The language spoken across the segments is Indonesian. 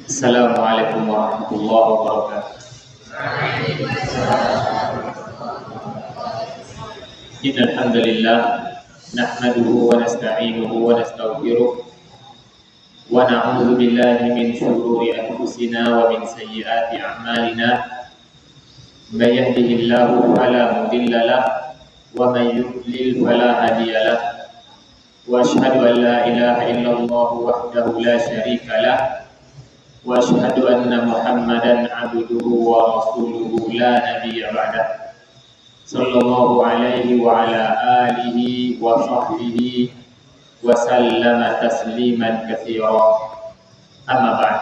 Assalamualaikum warahmatullahi wabarakatuh. Innal hamdalillah nahmaduhu wa nasta'inuhu wa nastaghfiruh wa na'udzu billahi min shururi anfusina wa min sayyiati a'malina. May yahdihillahu fala mudilla lahu wa may yudlil fala hadiya lahu. Wa asyhadu an la ilaha illallah wahdahu la syarika lahu wa asyhadu anna Muhammadan abduhu wa rasuluhu la nabiyya ba'dah. Sallallahu alaihi wa ala alihi wa sahbihi wa sallama tasliman katsira. Amma ba'd.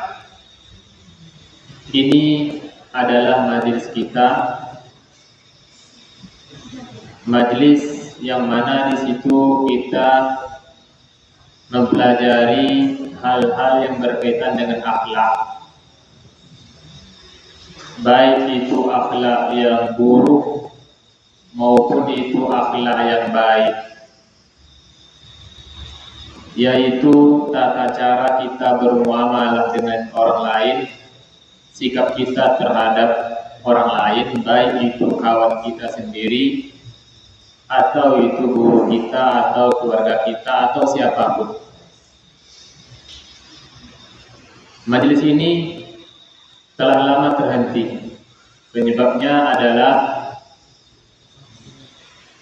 Ini adalah majelis kita, majelis yang mana di situ kita mempelajari hal-hal yang berkaitan dengan akhlak, baik itu akhlak yang buruk maupun itu akhlak yang baik, yaitu tata cara kita bermuamalah dengan orang lain, sikap kita terhadap orang lain, baik itu kawan kita sendiri atau itu guru kita atau keluarga kita atau siapapun. Majelis ini telah lama terhenti. Penyebabnya adalah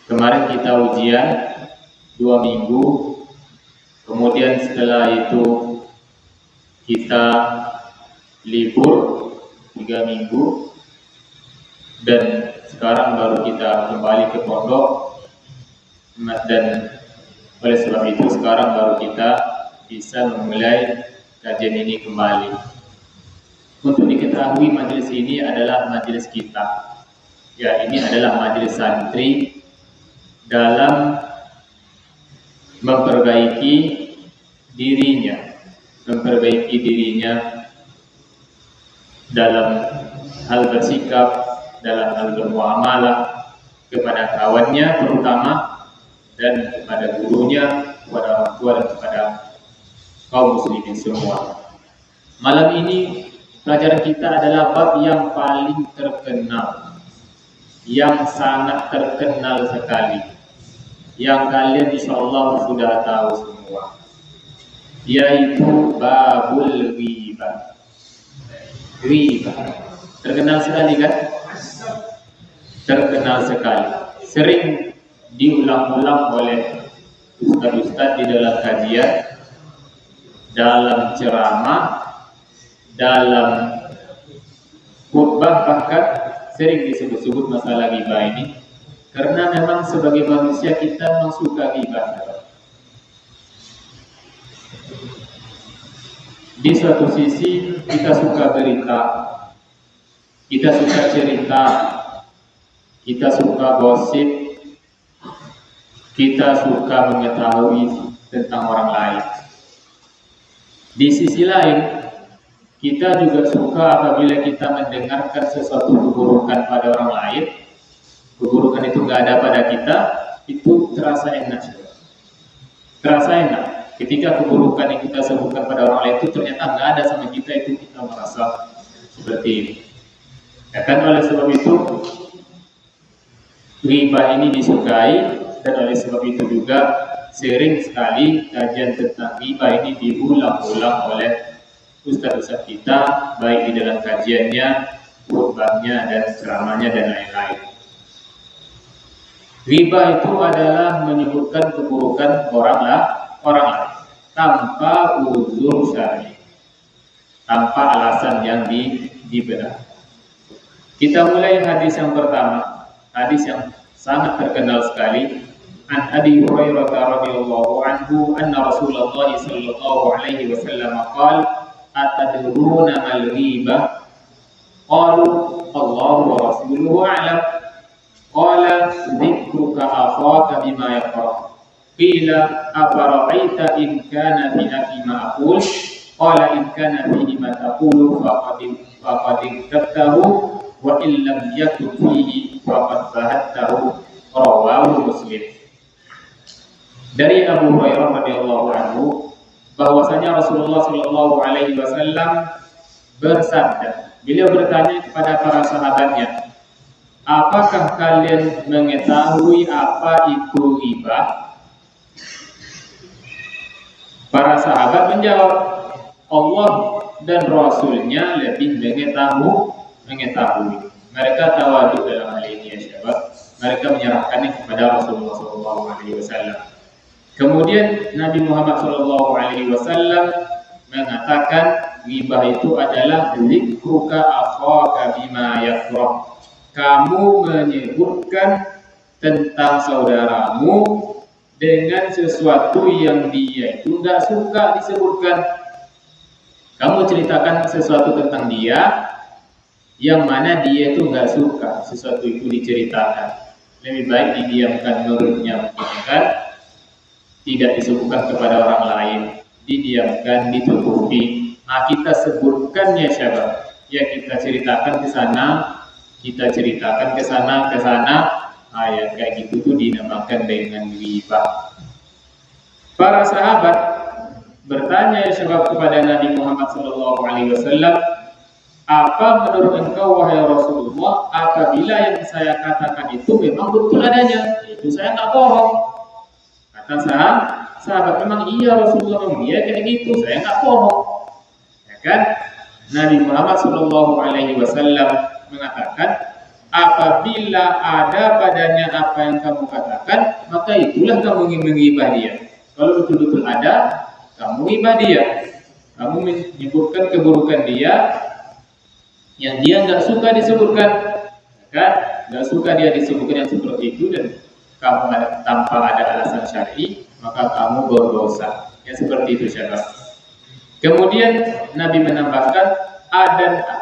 kemarin kita ujian 2 minggu, kemudian setelah itu kita libur 3 minggu, dan sekarang baru kita kembali ke pondok. Dan oleh sebab itu sekarang baru kita bisa memulai kajian ini kembali. Untuk diketahui, majelis ini adalah majelis kita. Ya, ini adalah majelis santri dalam memperbaiki dirinya dalam hal bersikap, dalam hal bermuamalah kepada kawannya terutama, dan kepada gurunya, kepada orang tua, dan kepada kaum muslimin semua. Malam ini pelajaran kita adalah bab yang paling terkenal, yang sangat terkenal sekali, yang kalian insyaallah sudah tahu semua, yaitu babul ghibah. Ghibah terkenal sekali kan? Terkenal sekali, sering diulang-ulang oleh ustaz-ustaz di dalam kajian, dalam ceramah, dalam khutbah, bahkan sering disebut-sebut masalah ghibah ini, karena memang sebagai manusia kita memang suka ghibah. Di suatu sisi kita suka berita, kita suka cerita, kita suka gosip, kita suka mengetahui tentang orang lain. Di sisi lain, kita juga suka apabila kita mendengarkan sesuatu keburukan pada orang lain, keburukan itu nggak ada pada kita, itu terasa enak. Terasa enak. Ketika keburukan yang kita sebutkan pada orang lain itu ternyata nggak ada sama kita, itu kita merasa seperti ini. Ya kan, oleh sebab itu ghibah ini disukai, dan oleh sebab itu juga sering sekali kajian tentang ghibah ini diulang-ulang oleh ustaz-ustaz kita, baik di dalam kajiannya, khutbahnya, dan ceramahnya, dan lain-lain. Ghibah itu adalah menyebutkan keburukan orang lain tanpa uzur syar'i, tanpa alasan yang dibenarkan. Kita mulai hadis yang pertama, hadis yang sangat terkenal sekali. An Abi Hurairah radhiyallahu anhu anna Rasulullah sallallahu alaihi wasallam qala atadruna mal ghibah? Qalu Allahu wa rasuluhu a'lam. Qala dzikruka akhaka bima yakrah. Qila afara'aita in kana fi akhi ma aqul? Qala in kana fihi ma taqulu faqad iktabtahu wa in lam yakun fihi faqad bahattahu. Rawahu Muslim. Dari Abu Hurairah radhiyallahu anhu bahwasanya Rasulullah sallallahu alaihi wasallam bersabda, beliau bertanya kepada para sahabatnya, apakah kalian mengetahui apa itu ghibah? Para sahabat menjawab, Allah dan Rasulnya lebih mengetahui. Mereka tawaduk dalam hal ini, ya sahabat. Mereka menyerahkannya kepada Rasulullah SAW. Kemudian Nabi Muhammad SAW mengatakan ghibah itu adalah dzikruka akhaka bima yakrah. Kamu menyebutkan tentang saudaramu dengan sesuatu yang dia itu nggak suka disebutkan. Kamu ceritakan sesuatu tentang dia yang mana dia itu nggak suka sesuatu itu diceritakan. Lebih baik didiamkan menurutnya, kan? Tidak disebutkan kepada orang lain, didiamkan, ditutupi. Nah, kita sebutkannya siapa? Ya kita ceritakan ke sana, kita ceritakan ke sana, ke sana. Nah, ya kayak gitu tuh dinamakan dengan ghibah. Para sahabat bertanya ya sahabat kepada Nabi Muhammad SAW, apa menurut engkau wahai Rasulullah apabila yang saya katakan itu memang betul adanya? Itu saya nggak bohong. Kata sahabat, memang iya Rasulullah, memang iya kayak gitu, saya nggak bohong. Ya kan? Nabi Muhammad SAW mengatakan, apabila ada padanya apa yang kamu katakan, maka itulah kamu ingin menghibah dia. Kalau betul-betul ada, kamu ghibah dia. Kamu menyebutkan keburukan dia yang dia nggak suka disebutkan, kan? Nggak suka dia disebutkan yang seperti itu, dan kamu tanpa ada alasan syar'i, maka kamu berdosa. Ya seperti itu sahabat. Kemudian Nabi menambahkan,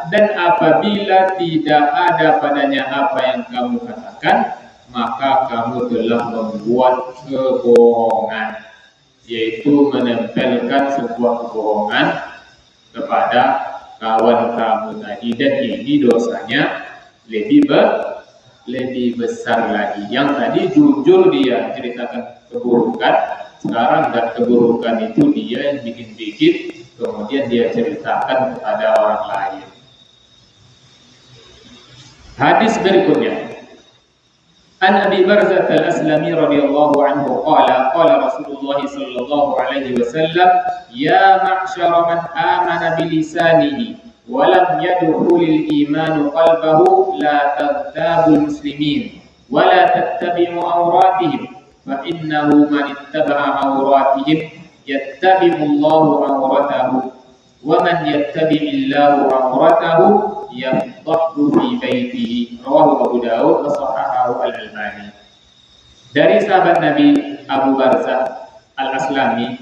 dan apabila tidak ada padanya apa yang kamu katakan, maka kamu telah membuat kebohongan, yaitu menempelkan sebuah kebohongan kepada kawan kamu tadi, dan ini dosanya lebih besar lagi. Yang tadi jujur dia ceritakan keburukan, sekarang dan keburukan itu dia yang bikin-bikin, kemudian dia ceritakan kepada orang lain. Hadis berikutnya, An Abi Barzah al-Aslami radhiyallahu anhu qala Rasulullah sallallahu alaihi wasallam, ya ma'syara man amana bilisanihi wa lam yadkhulil iman qalbahu la taghtabul muslimin wa la tattabi'u awratihim fa innahu man ittaba'a awratihim yattabi'u Allahu awratahu wa man yattabi'illahu awratahu yafdahu fi baitihi. Rawahu Abu Daud wa sahahahu Al-Albani. Dari sahabat Nabi Abu Barzah Al-Aslami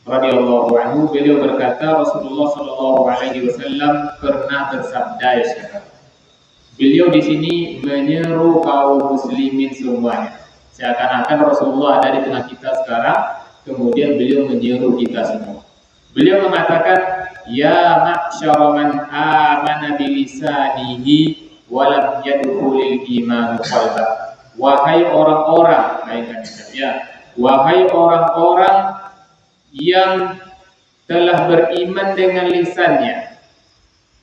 radhiyallahu anhu, beliau berkata Rasulullah sallallahu alaihi wasallam pernah bersabda, ya sahabat. Beliau di sini menyeru kaum muslimin semuanya. Seakan-akan Rasulullah ada di tengah kita sekarang, kemudian beliau menyeru kita semua. Beliau mengatakan, ya ma'syara man amana bilisanihi wa lam yadkhulil iman qalbah. Wahai orang-orang, wahai orang-orang yang telah beriman dengan lisannya.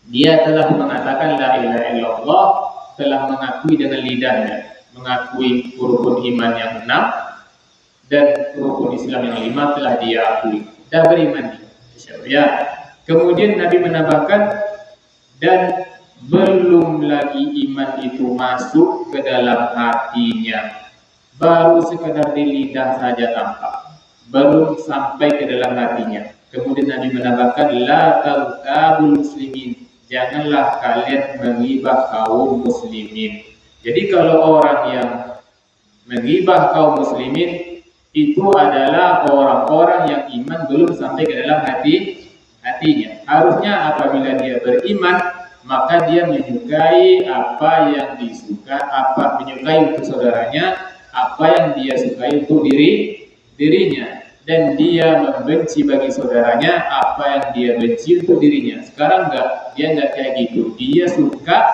Dia telah mengatakan la ilaha illallah, telah mengakui dengan lidahnya, mengakui rukun iman yang 6 dan rukun Islam yang 5 telah dia akui. Dah beriman dia. Ya. Kemudian Nabi menambahkan, dan belum lagi iman itu masuk ke dalam hatinya, baru sekadar di lidah saja tampak, belum sampai ke dalam hatinya. Kemudian Nabi menambahkan, la taghtabul muslimin, janganlah kalian menghibah kaum muslimin. Jadi kalau orang yang menghibah kaum muslimin itu adalah orang-orang yang iman belum sampai ke dalam hatinya. Harusnya apabila dia beriman, maka dia menyukai apa yang disuka, menyukai untuk saudaranya, apa yang dia sukai untuk dirinya, dan dia membenci bagi saudaranya apa yang dia benci untuk dirinya. Sekarang dia enggak kayak gitu. Dia suka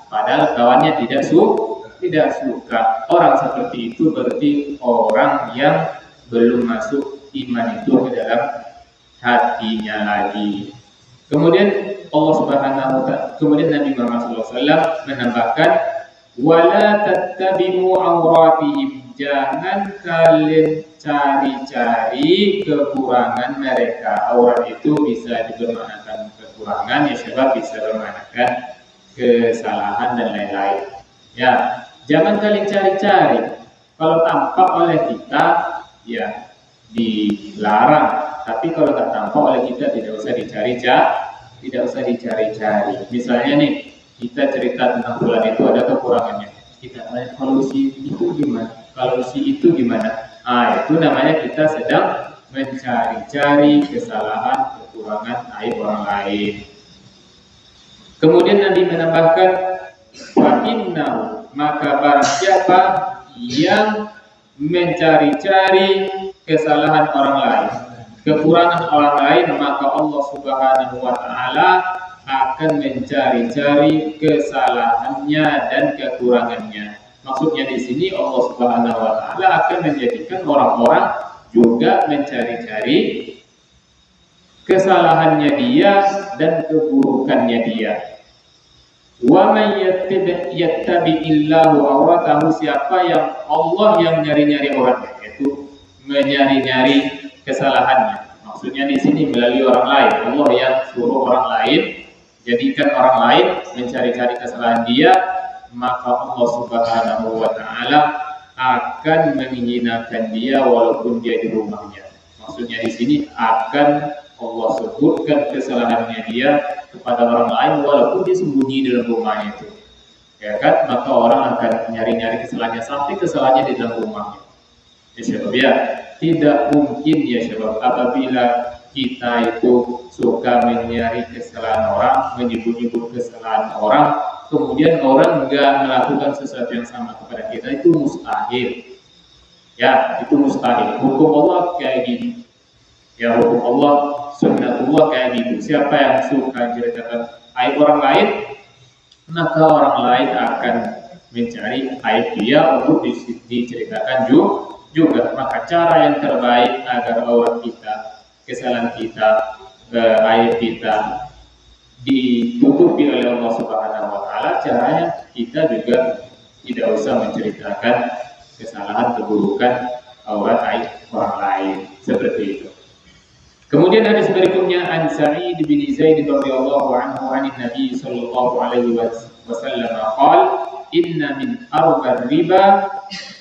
padahal kawannya tidak suka. Orang seperti itu berarti orang yang belum masuk iman itu ke dalam hatinya lagi. Kemudian Allah Subhanahu wa taala, kemudian Nabi Muhammad SAW menambahkan, wala tattabi'u auratihim, jangan kalian cari-cari kekurangan mereka. Aurat itu bisa dibermaknakan kekurangan, ya sebab bisa bermaknakan kesalahan dan lain-lain. Ya, jangan kalian cari-cari. Kalau tampak oleh kita, ya dilarang. Tapi kalau nggak tampak oleh kita, tidak usah dicari-cari. Misalnya nih, kita cerita tentang bulan itu ada kekurangannya. Kita tanya, kalau si itu gimana? Kalau si itu gimana? Itu namanya kita sedang mencari-cari kesalahan, kekurangan, aib orang lain. Kemudian Nabi menambahkan, fa'innahu, maka barang siapa yang mencari-cari kesalahan orang lain, kekurangan orang lain, maka Allah Subhanahu wa taala akan mencari-cari kesalahannya dan kekurangannya. Maksudnya di sini Allah Subhanahu wa taala akan menjadikan orang-orang juga mencari-cari kesalahannya dia dan keburukannya dia. Wa may yattabi'illahu awratahu, siapa yang Allah yang nyari-nyari auratnya, yaitu menyari-nyari kesalahannya. Maksudnya di sini melalui orang lain. Allah yang suruh orang lain, jadikan orang lain mencari-cari kesalahan dia, maka Allah Subhanahu wa taala akan menghinakan dia walaupun dia di rumahnya. Maksudnya di sini akan Allah sebutkan kesalahannya dia kepada orang lain walaupun dia sembunyi dalam rumahnya itu. Ya kan? Maka orang akan nyari-nyari kesalahannya sampai kesalahannya di dalam rumahnya. Ya, tidak mungkin ya sebab apabila kita itu suka mencari kesalahan orang, menyebut-nyebut kesalahan orang, kemudian orang enggak melakukan sesuatu yang sama kepada kita, itu mustahil. Ya, itu mustahil. Hukum Allah kayak gini. Ya, hukum Allah, sunnatullah kayak gitu. Siapa yang suka menceritakan aib orang lain, maka orang lain akan mencari aib dia untuk diceritakan juga. Maka cara yang terbaik agar aurat kita, kesalahan kita, aib kita ditutupi oleh Allah Subhanahu wa taala, caranya kita juga tidak usah menceritakan kesalahan, keburukan, aurat, aib orang lain seperti itu. Kemudian hadis berikutnya, an Sa'id bin Zaid radhiyallahu anhu an Nabi sallallahu alaihi wasallam qala, inna min arba riba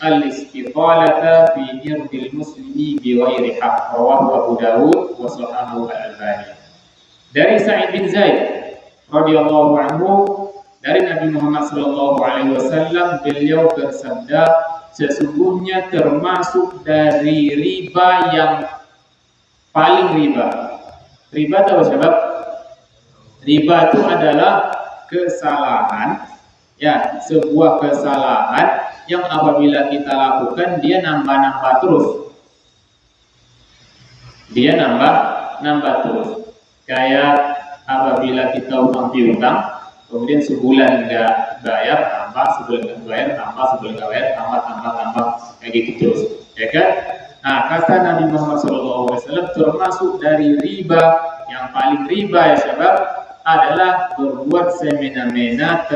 al-istiqalata fi irdil muslimi bi ghairi haqq, rawahu Abu Dawud wa sahahahu al-Albani. Dari Sa'id bin Zaid radhiyallahu anhu, dari Nabi Muhammad sallallahu alaihi wasallam, beliau bersabda, sesungguhnya termasuk dari riba yang paling riba. Riba tahu sebab? Riba itu adalah kesalahan, ya, sebuah kesalahan yang apabila kita lakukan dia nambah-nambah terus. Dia nambah terus. Kayak apabila kita utang piutang, kemudian sebulan nggak bayar, tambah, sebulan nggak bayar, tambah, sebulan nggak bayar, tambah, kayak gitu terus, ya kan? Nah, kata Nabi Muhammad SAW, termasuk dari riba yang paling riba ya sebab adalah berbuat semena-mena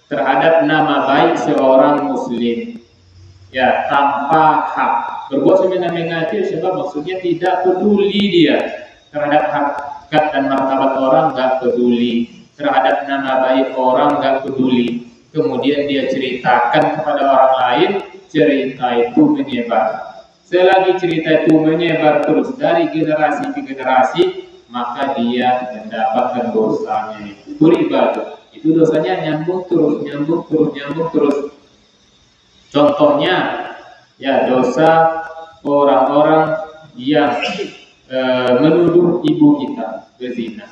terhadap nama baik seorang muslim, ya, tanpa hak. Berbuat semena-mena itu sebab maksudnya tidak peduli dia terhadap harkat dan martabat orang, nggak peduli terhadap nama baik orang, nggak peduli. Kemudian dia ceritakan kepada orang lain, cerita itu menyebar. Selagi cerita itu menyebar terus dari generasi ke generasi, maka dia mendapatkan dosanya itu riba. Itu dosanya nyambung terus. Contohnya, ya, dosa orang-orang yang menuduh ibu kita berzina.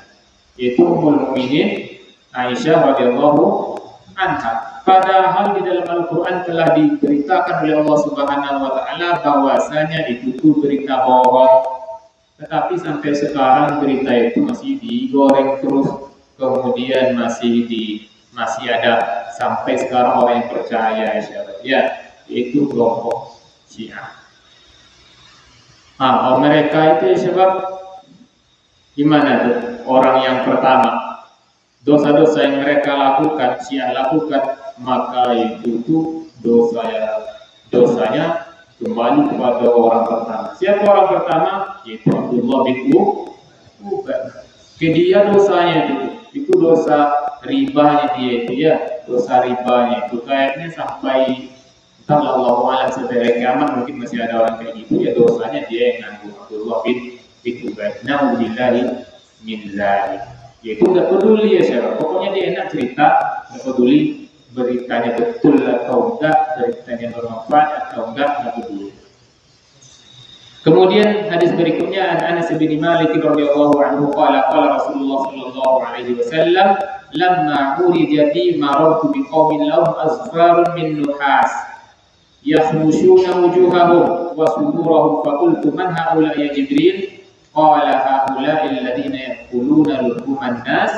Itu Ummul Mukminin Aisyah radhiyallahu anha. Padahal di dalam Al-Quran telah diberitakan oleh Allah Subhanahu wa taala bahwasanya itu berita bohong. Tetapi sampai sekarang berita itu masih digoreng terus, kemudian masih ada sampai sekarang orang yang percaya, ya, itu kelompok Syiah. Mereka itu sebab gimana tuh orang yang pertama dosa-dosa yang mereka lakukan, Syiah lakukan, maka itu tuh dosanya kembali kepada orang pertama. Siapa orang pertama? Yaitu Abdullah bin Ubay. Ke dia dosanya itu dosa ribanya dia itu ya, dosa ribanya itu kayaknya sampai Allah alam sampai kiamat mungkin masih ada orang kayak gitu ya, dosanya dia yang nanggung. Abdullah bin Ubay. Nauzubillahi min dzalik. Yaitu nggak peduli ya siapa, pokoknya dia enak cerita, nggak peduli beritanya betul atau enggak, beritanya bermanfaat atau enggak peduli. Kemudian hadis berikutnya Anas bin Malik radhiyallahu anhu qala Rasulullah sallallahu alaihi wasallam lamma urija bi marartu bi qaumin lahum azfarun min nuhas yakhmushuna wujuhahum wa sudurahum faqultu man haula ya Jibril qala haula alladhina yaquluna luhuman nas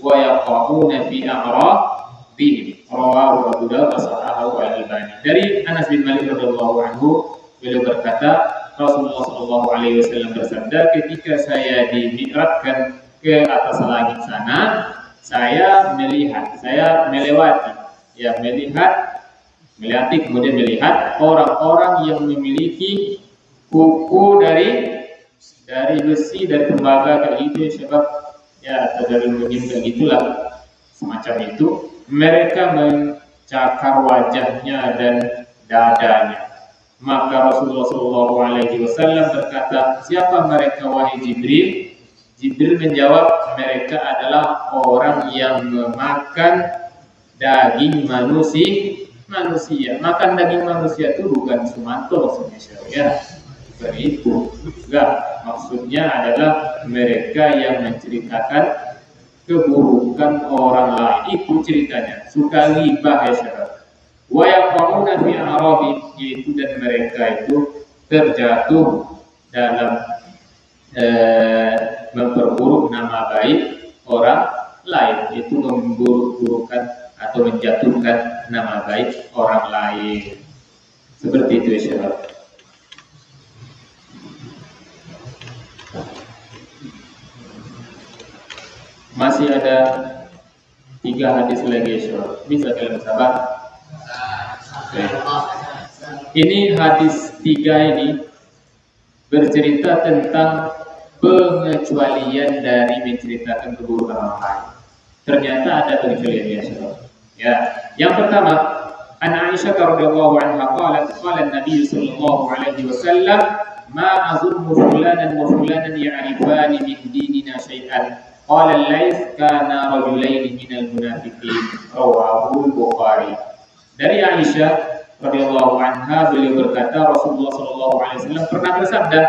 wa yaqauna fi a'radihim rawahu Abu Dawud wa sahahahu al-Albani. Dari Anas bin Malik radhiyallahu anhu, beliau berkata Rasulullah sallallahu alaihi wasallam bersabda, ketika saya dimi'rajkan ke atas langit sana, saya melewati kemudian melihat orang-orang yang memiliki kuku dari besi, dari tembaga kayak gitu, sebab ya atau dari aluminium kayak gitulah semacam itu. Mereka mencakar wajahnya dan dadanya. Maka Rasulullah sallallahu alaihi wasallam berkata, siapa mereka wahai Jibril? Jibril menjawab, mereka adalah orang yang memakan daging manusia. Makan daging manusia itu bukan sumanto maksudnya syariah. Bukan itu. Enggak, maksudnya adalah mereka yang menceritakan keburukan orang lain. Itu ceritanya. Suka ghibah ya syariah. Wa yaqauna fi a'radihim, yaitu dan mereka itu terjatuh dalam memperburuk nama baik orang lain, itu memburuk-burukkan atau menjatuhkan nama baik orang lain. Seperti itu insyaallah. Masih ada 3 hadis lagi insyaallah. Bisa kalian sabar? Ini hadis 3 ini bercerita tentang pengecualian dari menceritakan keburukan orang lain. Ternyata ada pengecualiannya. Ya, yang pertama, An Aisyah radhiyallahu anha qalat qala Nabi sallallahu alaihi wasallam ma azunnu fulanan wa fulanan ya'rifani min dinina syai'an. Qala al-Laits kana rajulaini minal munafiqin. Rawahu al-Bukhari. Dari Aisyah radhiyallahu anha, beliau berkata Rasulullah sallallahu alaihi wasallam pernah bersabda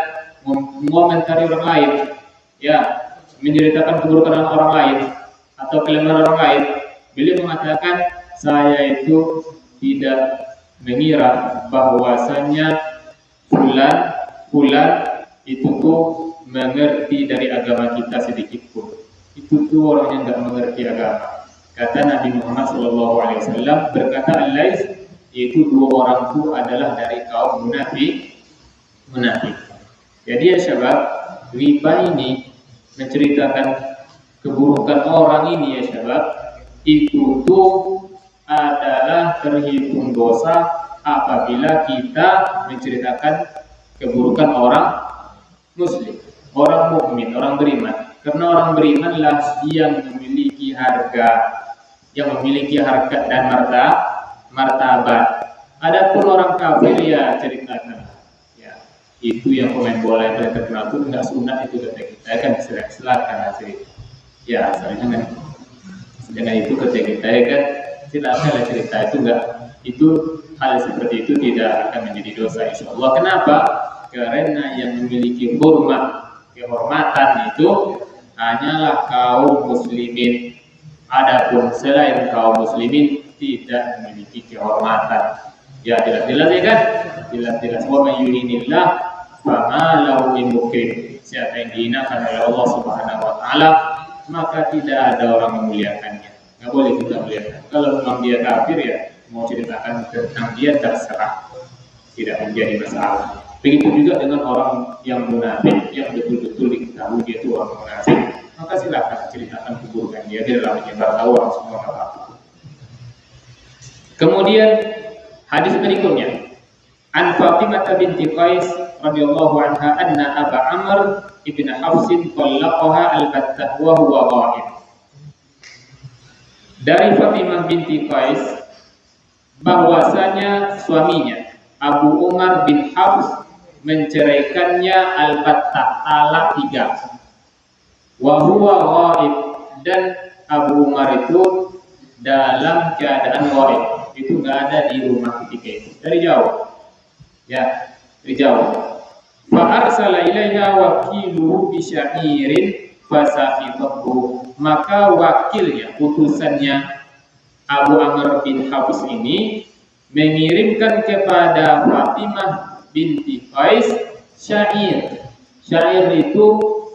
mengomentari orang lain, ya, menceritakan keburukan orang lain atau kelemahan orang lain. Beliau mengatakan, saya itu tidak mengira bahwasanya fulan itu tuh mengerti dari agama kita sedikit pun. Itu tuh orang yang tidak mengerti agama. Kata Nabi Muhammad SAW, berkata Al-Laits, yaitu 2 orang itu adalah dari kaum munafik. Jadi ya syabab, riba ini menceritakan keburukan orang ini ya syabab, itu tuh adalah terhitung dosa apabila kita menceritakan keburukan orang muslim, orang mukmin, orang beriman. Karena orang berimanlah yang memiliki harga dan martabat. Adapun orang kafir ya ceritakan, ya itu yang pemain bola yang paling terkenal itu nggak sunat itu kata kita kan, silakan cerita. Ya asalnya dengan itu kata kita kan, silakan cerita itu enggak, itu hal seperti itu tidak akan menjadi dosa insyaallah. Kenapa? Karena yang memiliki kehormatan itu hanyalah kaum muslimin. Adapun selain kaum muslimin tidak memiliki kehormatan. Ya jelas-jelas ya kan? Jelas-jelas. Wa may yuhinillah fama lahu min mukrim. Siapa yang dihinakan oleh Allah Subhanahu wa taala, maka tidak ada orang memuliakannya. Enggak boleh kita muliakan. Kalau memang dia kafir ya mau ceritakan tentang dia terserah. Tidak menjadi masalah. Begitu juga dengan orang yang munafik, yang betul-betul diketahui dia itu orang munafik, maka silakan ceritakan keburukan dia dalam menyebar orang semua apa. Kemudian hadis berikutnya, An Fatimah binti Qais radhiyallahu anha anna Aba Amr ibn Hafsin talaqaha al-battah wa huwa ghaib. Dari Fatimah binti Qais bahwasanya suaminya Abu Umar bin Hafs menceraikannya al-battah talak 3. Wa huwa ghaib, dan Abu Umar itu dalam keadaan ghaib, itu enggak ada di rumah ketika itu, dari jauh. Ya, dari jauh. Fa arsala ilaiha wakiluhu bi sya'irin fasafitahu. Maka wakilnya, utusannya Abu Amr bin Hafs ini mengirimkan kepada Fatimah binti Qais syair. Syair itu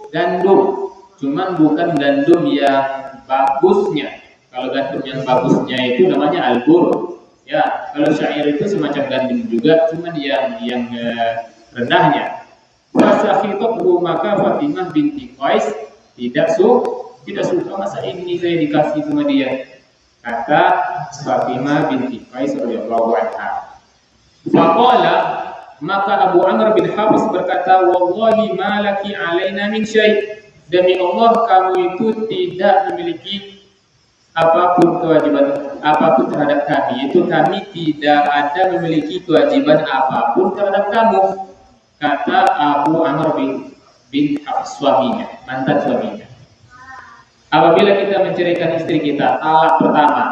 gandum, cuman bukan gandum yang bagusnya. Kalau gandum yang bagusnya itu namanya albur. Ya, kalau syair itu semacam gandum juga, cuman yang rendahnya. Fasakhitahu, maka Fatimah binti Qais tidak suka, masa ini saya dikasih sama dia. Kata Fatimah binti Qais radhiyallahu anha. Faqala, maka Abu Amr bin Hafs berkata, wallahi ma laki alaina min syai'. Demi Allah, kamu itu tidak memiliki apapun kewajiban apapun terhadap kami. Itu kami tidak ada memiliki kewajiban apapun terhadap kamu. Kata Abu Amr bin Hafs, suaminya, mantan suaminya. Apabila kita menceraikan istri kita, talak pertama,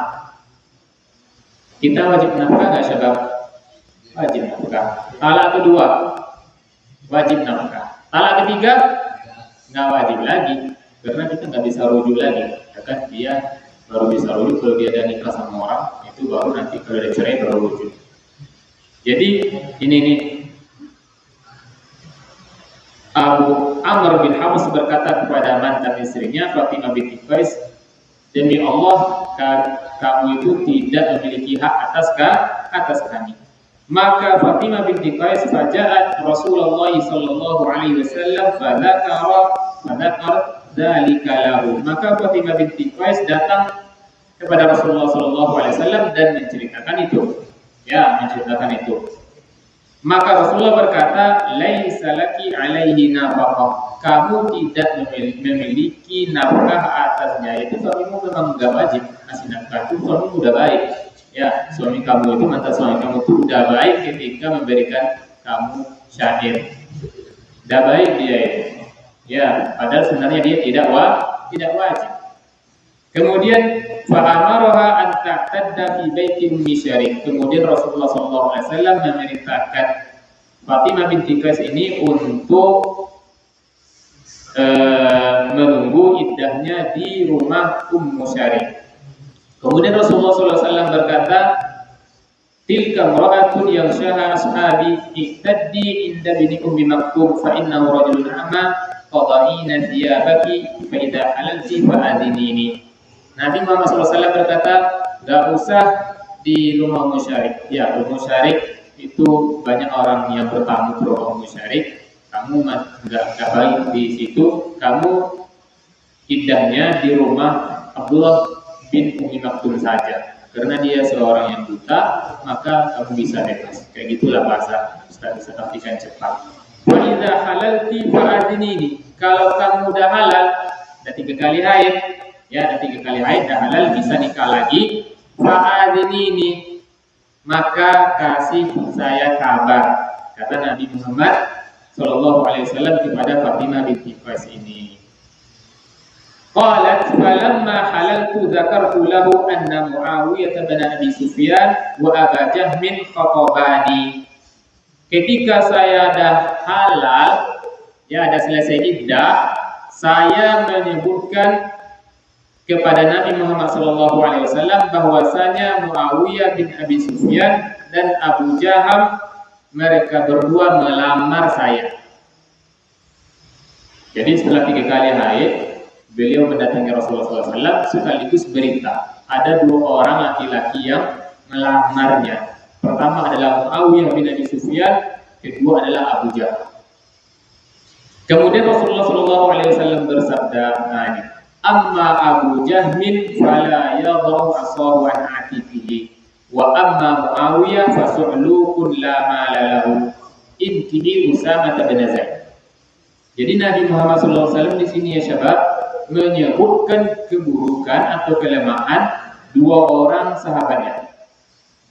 kita wajib nafkah nggak, Syabab? Wajib nafkah. Talak kedua, wajib nafkah. Talak ketiga, nggak wajib lagi, karena kita nggak bisa rujuk lagi. Kan dia baru bisa rujuk kalau dia ada nikah sama orang, itu baru nanti kalau ada cerai baru rujuk. Jadi ini nih, Abu Amr bin Hafs berkata kepada mantan istrinya Fatimah binti Qais, demi Allah, kamu itu tidak memiliki hak atas kami. Maka Fatimah binti Qais faja'at Rasulullah sallallahu alaihi wasallam fadzakara dzalika lahu. Maka Fatimah binti Qais datang kepada Rasulullah sallallahu alaihi wasallam dan menceritakan itu. Ya, menceritakan itu. Maka Rasulullah berkata, laisa laki alaihi nafaqah. Kamu tidak memiliki nafkah atasnya. Itu suamimu memang enggak wajib kasih nafkah. Itu suamimu udah baik. Ya, suami kamu itu, mantan suami kamu itu udah baik ketika memberikan kamu syair. Udah baik dia itu. Ya, padahal sebenarnya dia tidak wajib. Kemudian fa'amaraha an ta'tadda fi baiti ummi Syarik. Kemudian Rasulullah SAW memerintahkan Fatimah binti Qais ini untuk menunggu iddahnya di rumah Ummu Syarik. Kemudian Rasulullah SAW berkata, tilka mra'atun yang syaha ashabi iktaddi inda bini ummi Maktum fa innahu rajulun a'ma qada'ina thiyabaki fa idza halalti fa adinini. Nabi Muhammad SAW berkata, gak usah di rumah Ummu Syarik. Ya, Ummu Syarik itu banyak orang yang bertamu ke rumah Ummu Syarik. Kamu gak baik di situ. Kamu iddahnya di rumah Abdullah bin Ummi Maktum saja. Karena dia seorang yang buta, maka kamu bisa bebas. Kayak gitulah bahasa Ustaz bisa artikan cepat. Wa idza halalti fa'adnini. Kalau kamu udah halal, ada 3 kali haid. Ya, ada 3 kali haid, dah halal, bisa nikah lagi. Fa'adnini, maka kasih saya kabar. Kata Nabi Muhammad Sallallahu Alaihi Wasallam kepada Fatimah binti Qais ini. Qalat falamma halaltu dzakartu lahu anna Muawiyah bin Abi Sufyan wa Aba Jahmin khatabani. Ketika saya dah halal, ya ada selesai iddah, saya menyebutkan kepada Nabi Muhammad SAW bahwasanya Muawiyah bin Abi Sufyan dan Abu Jaham mereka berdua melamar saya. Jadi setelah 3 kali haid, beliau mendatangi Rasulullah SAW sekaligus berita ada 2 orang laki-laki yang melamarnya. Pertama adalah Muawiyah bin Abi Sufyan, kedua adalah Abu Jahal. Kemudian Rasulullah SAW bersabda, "Amma Abu Jahmin fala yadhau asahu an atiqihi, wa amma Muawiyah fasu'lukun la mala lahu, intihi Usamah bin Zaid." Jadi Nabi Muhammad SAW di sini ya syabab menyebutkan keburukan atau kelemahan dua orang sahabatnya.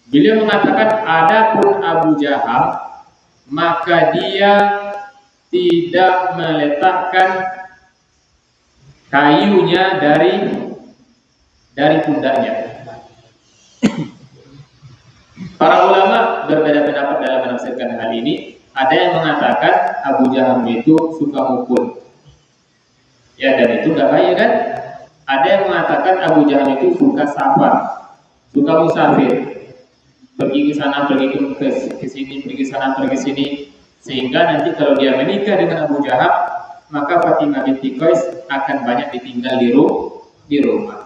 Beliau mengatakan, adapun Abu Jahal, maka dia tidak meletakkan kayunya dari pundaknya. Para ulama berbeda pendapat dalam menafsirkan hal ini. Ada yang mengatakan Abu Jahal itu suka mukul. Ya, dan itu nggak baik kan? Ada yang mengatakan Abu Jahal itu suka safar, suka musafir, pergi ke sana, pergi ke sini, pergi ke sana, pergi ke sini, sehingga nanti kalau dia menikah dengan Abu Jahal, maka Fatimah binti Qais akan banyak ditinggal di rumah.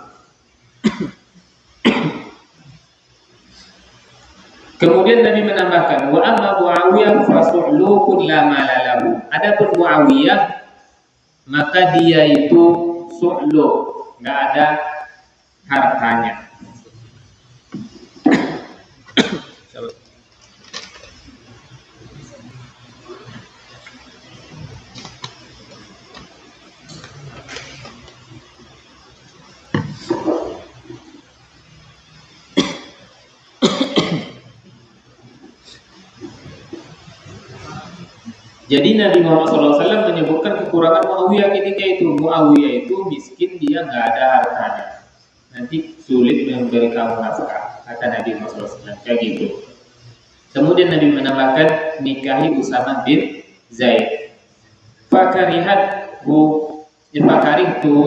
Kemudian Nabi menambahkan, wa amma Muawiyah fasu'lukun la mala lahu. Adapun Muawiyah, maka dia itu su'luk, nggak ada hartanya. Jadi Nabi Muhammad SAW menyebutkan kekurangan Muawiyah ketika itu. Muawiyah itu miskin, dia nggak ada hartanya. Nanti sulit memberi kamu nafkah, kata Nabi Muhammad SAW. Kayak gitu. Kemudian Nabi menambahkan nikahi Usamah bin Zaid. Fakarihtu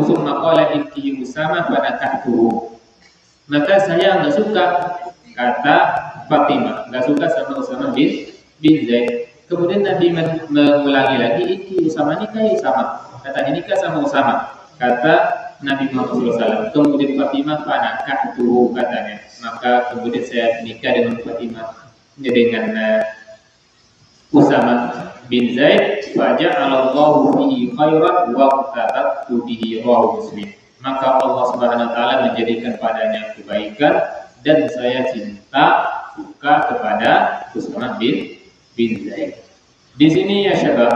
summa qala inti Usamah fa nakahtuhu. Maka saya nggak suka, kata Fatimah, nggak suka sama Usamah bin Zaid. Kemudian Nabi mengulangi lagi, iki Usamah nikahi Usamah. Katanya nikah sama Usamah. Kata Nabi Muhammad SAW. Kemudian Fatimah fanakahtuhu, katanya. Maka kemudian saya nikah dengan Fatimah, dengan Usamah bin Zaid. Faja'alallahu bihi khairan wa qtatabtu bihi rawahu Muslim. Maka Allah Subhanahu wa taala menjadikan padanya kebaikan dan saya suka kepada Usamah bin Zaid. Di sini ya syabab,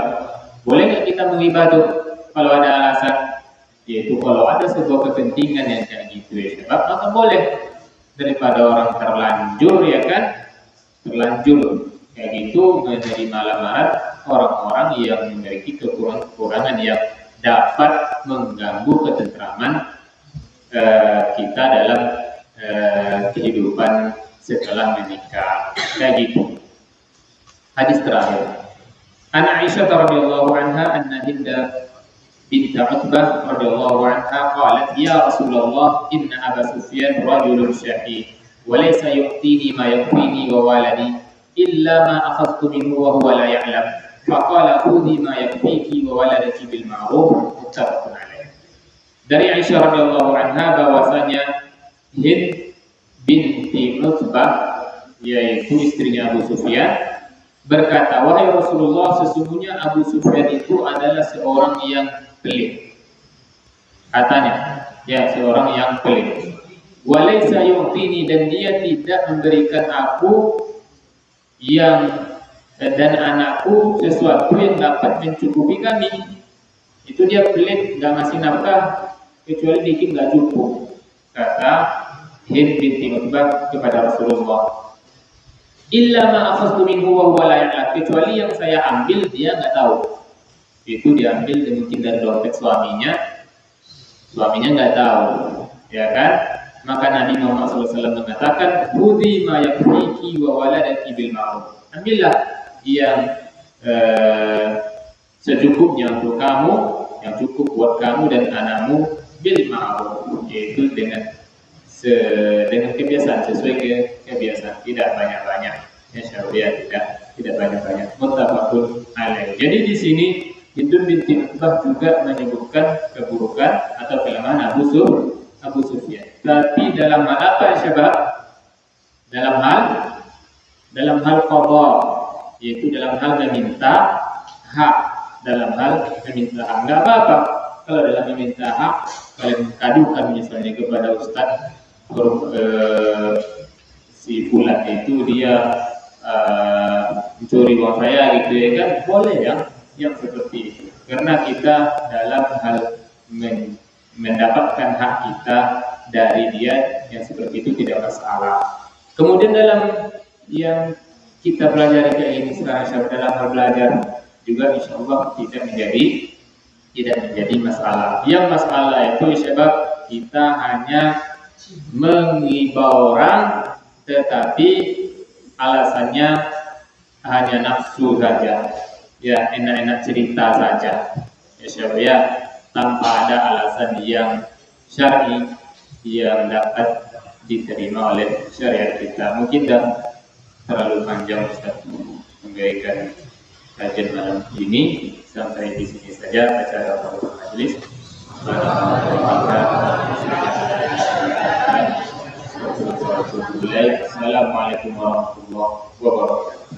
boleh nggak kita mengibadah kalau ada alasan? Yaitu kalau ada sebuah kepentingan yang kayak gitu ya syabab, maka boleh. Daripada orang terlanjur ya kan, terlanjur kayak gitu menjadi malah-malah orang-orang yang memiliki kekurangan yang dapat mengganggu ketentraman kita dalam kehidupan setelah menikah kayak gitu. Hadis terakhir. An Aisyah radhiyallahu anha anna Hinda bint Utbah radhiyallahu anha qalat ya Rasulullah inna Aba Sufyan rajulun syahih wa laysa yu'tini ma yakfini wa waladi illa ma akhadtu minhu wa huwa la ya'lam. Faqala khudhi ma yakfiki wa waladaki bil ma'ruf. Muttafaqun alaih. Dari Aisyah radhiyallahu anha bahwasanya Hind binti Utbah, yaitu istrinya Abu Sufyan, berkata, wahai Rasulullah, sesungguhnya Abu Sufyan itu adalah seorang yang pelit. Katanya, ya seorang yang pelit. Walaysa yu'tini, dan dia tidak memberikan aku dan anakku sesuatu yang dapat mencukupi kami. Itu dia pelit, nggak ngasih nafkah kecuali dikit nggak cukup. Kata Hind binti Utbah kepada Rasulullah. Illa ma akhadtu minhu wa huwa la ya'lam, kecuali yang saya ambil dia nggak tahu. Itu diambil mungkin dari dompet suaminya nggak tahu, ya kan? Maka Nabi Muhammad SAW mengatakan, "Khudhi ma yakfiki wa waladaki bil ma'ruf." Ambillah yang secukupnya untuk kamu, yang cukup buat kamu dan anakmu, bil ma'ruf, yaitu dengan kebiasaan, sesuai kebiasaan, tidak banyak-banyak. Insyaallah tidak banyak-banyak. Muttafaqun alaih. Jadi di sini Hind binti Utbah juga menyebutkan keburukan atau kelemahan Abu Sufyan. Tapi dalam hal apa, syabab? Dalam hal qada, yaitu dalam hal meminta hak. Dalam hal meminta hak, nggak apa-apa kalau dalam meminta hak kalian kadukan misalnya kepada ustadz si fulan itu dia mencuri uang saya gitu ya kan, boleh ya yang seperti itu, karena kita dalam hal mendapatkan hak kita dari dia yang seperti itu tidak masalah. Kemudian dalam yang kita pelajari kayak ini sekarang dalam hal belajar juga insya Allah tidak menjadi masalah. Yang masalah itu sebab kita hanya menghibau orang tetapi alasannya hanya nafsu saja, ya enak-enak cerita saja, ya tanpa ada alasan yang syar'i yang dapat diterima oleh syariat kita. Mungkin dah terlalu panjang Ustaz memberikan kajian malam ini, sampai di sini saja acara majelis. Assalamualaikum warahmatullahi wabarakatuh.